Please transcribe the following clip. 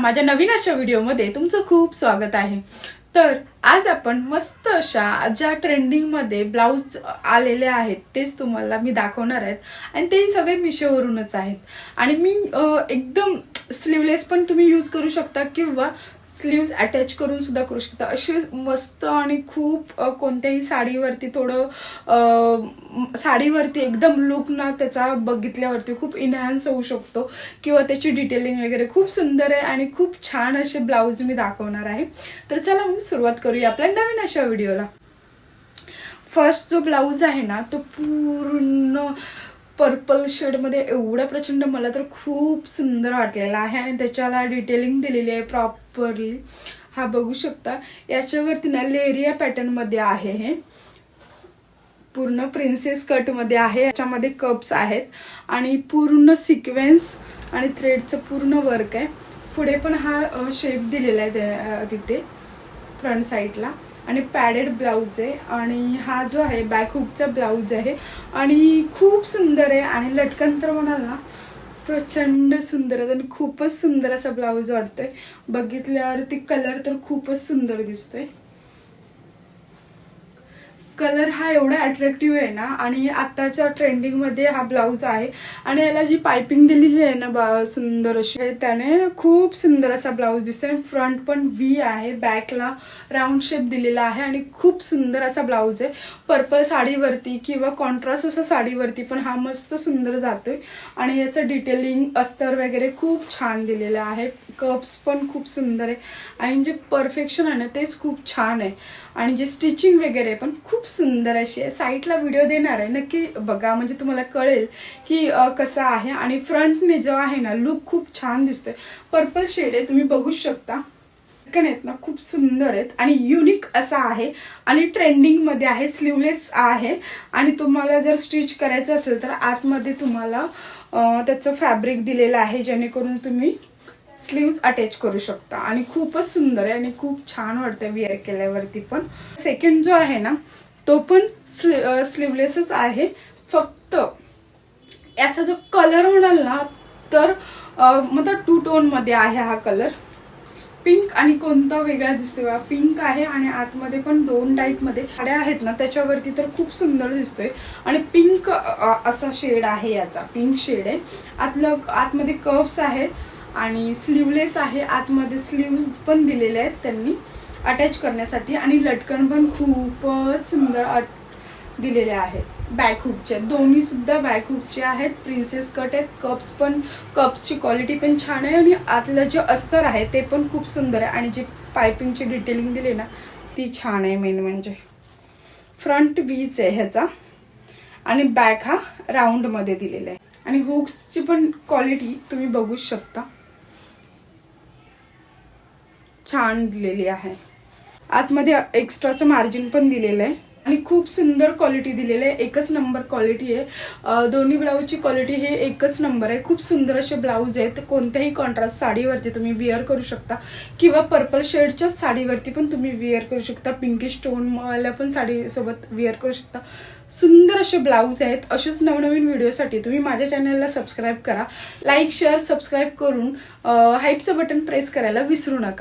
माझ्या नवीन अशा व्हिडिओमध्ये तुमचं खूप स्वागत आहे। तर आज आपण मस्त अशा ज्या ट्रेंडिंगमध्ये ब्लाउज आलेले आहेत तेच तुम्हाला मी दाखवणार आहेत आणि ते सगळे मिशोवरूनच आहेत। आणि मी एकदम स्लीवलेस पण तुम्ही यूज करू शकता किंवा स्लीव्स अटॅच करून सुद्धा करू शकता। असे मस्त आणि खूप कोणत्याही साडीवरती साडीवरती एकदम लुक ना त्याचा बघितल्यावरती खूप इन्हान्स होऊ शकतो किंवा त्याची डिटेलिंग वगैरे खूप सुंदर आहे आणि खूप छान असे ब्लाउज मी दाखवणार आहे। तर चला मग सुरुवात करूया आपल्या नवीन अशा व्हिडिओला। फर्स्ट जो ब्लाउज आहे ना तो पूर्ण पर्पल शेडमध्ये एवढा प्रचंड मला तर खूप सुंदर वाटलेला आहे आणि त्याच्याला डिटेलिंग दिलेली आहे प्रॉपरली। हा बघू शकता, याच्यावरती ना लेरिया पॅटर्न मध्ये आहे, हे पूर्ण प्रिन्सेस कट मध्ये आहे। याच्यामध्ये कप्स आहेत आणि पूर्ण सिक्वेन्स आणि थ्रेडचं पूर्ण वर्क आहे। पुढे पण हा शेप दिलेला आहे तिथे फ्रंट साइडला आणि पॅडेड ब्लाउज आहे आणि हा जो आहे बॅक हुकचा ब्लाउज आहे आणि खूप सुंदर आहे आणि लटकन तर म्हणाल ना प्रचंड सुंदर आहे आणि खूपच सुंदर असा ब्लाउज वाटतोय। बघितल्यावरती कलर तर खूपच सुंदर दिसतोय। कलर हा एवढा अट्रॅक्टिव्ह आहे ना आणि आताच्या ट्रेंडिंग मध्ये हा ब्लाउज आहे आणि याला जी पाइपिंग दिलेली आहे ना सुंदर अशी, त्याने खूप सुंदर असा ब्लाउज दिसतोय। फ्रंट पण व्ही आहे, बॅकला राऊंड शेप दिलेला आहे आणि खूप सुंदर असा ब्लाउज आहे। पर्पल साडीवरती किंवा कॉन्ट्रास्ट असा साडीवरती पण हा मस्त सुंदर जातोय आणि याचं डिटेलिंग अस्तर वगैरे खूप छान दिलेलं आहे। कप्स पण खूप सुंदर आहे आणि जे परफेक्शन आहे ना तेच खूप छान आहे आणि जे स्टिचिंग वगैरे पण खूप सुंदर अशी आहे। साईडला व्हिडिओ देणार आहे, नक्की बघा म्हणजे तुम्हाला कळेल की कसं आहे। आणि फ्रंटने जो आहे ना लुक खूप छान दिसतोय। पर्पल शेड आहे, तुम्ही बघू शकता, आहेत ना खूप सुंदर आहेत आणि युनिक असा आहे आणि ट्रेंडिंग मध्ये आहे। स्लीवलेस आहे आणि तुम्हाला जर स्टिच करायचं असेल तर आतमध्ये तुम्हाला त्याचं फॅब्रिक दिलेलं आहे जेणेकरून तुम्ही स्लीव्स अटॅच करू शकता आणि खूपच सुंदर आहे आणि खूप छान वाटतं वेअर केल्यावरती पण। सेकंड जो आहे ना तो पण स्लीवलेसच आहे, फक्त याचा जो कलर म्हणाल ना तर मतलब टू टोन मध्ये आहे हा कलर। पिंक आणि कोणता वेगळा दिसतोय बघा, पिंक आहे आणि आतमध्ये पण दोन टाइप मध्ये साड्या आहेत ना त्याच्यावरती तर खूप सुंदर दिसतोय आणि पिंक असा शेड आहे, याचा पिंक शेड आहे। आतमध्ये कर्व्स आहे आणि स्लीवलेस आहे। आतमध्ये स्लीव्स पण दिलेले आहेत त्यांनी अटॅच करण्यासाठी आणि लटकन पण खूपच सुंदर दिलेले आहेत। बॅक हुकचे दोन्ही सुद्धा बॅक हुकचे आहेत, प्रिन्सेस कट आहेत। कप्सची क्वालिटी पण छान आहे आणि आतलं जे अस्तर आहे ते पण खूप सुंदर आहे आणि जे पाइपिंगची डिटेलिंग दिली ना ती छान आहे। मेन म्हणजे फ्रंट व्हीच आहे ह्याचा आणि बॅक हा राऊंड मध्ये दिलेला आहे आणि हुक्सची पण क्वालिटी तुम्ही बघू शकता, छान दिलेली आहे। आतमध्ये एक्स्ट्राचं मार्जिन पण दिलेलं आहे आणि खूप सुंदर क्वालिटी दिलेली आहे, एकच नंबर क्वालिटी आहे। दोन्ही ब्लाऊजची क्वालिटी हे एकच नंबर आहे। खूप सुंदर असे ब्लाऊज आहेत, कोणत्याही कॉन्ट्रास्ट साडीवरती तुम्ही वेअर करू शकता किंवा पर्पल शेडच्या साडीवरती पण तुम्ही वेअर करू शकता, पिंकिश टोन मला पण साडीसोबत वेअर करू शकता। सुंदर असे ब्लाऊज आहेत। असेच नवनवीन व्हिडिओसाठी तुम्ही माझ्या चॅनलला सबस्क्राईब करा, लाईक शेअर सबस्क्राईब करून हाईपचं बटन प्रेस करायला विसरू नका।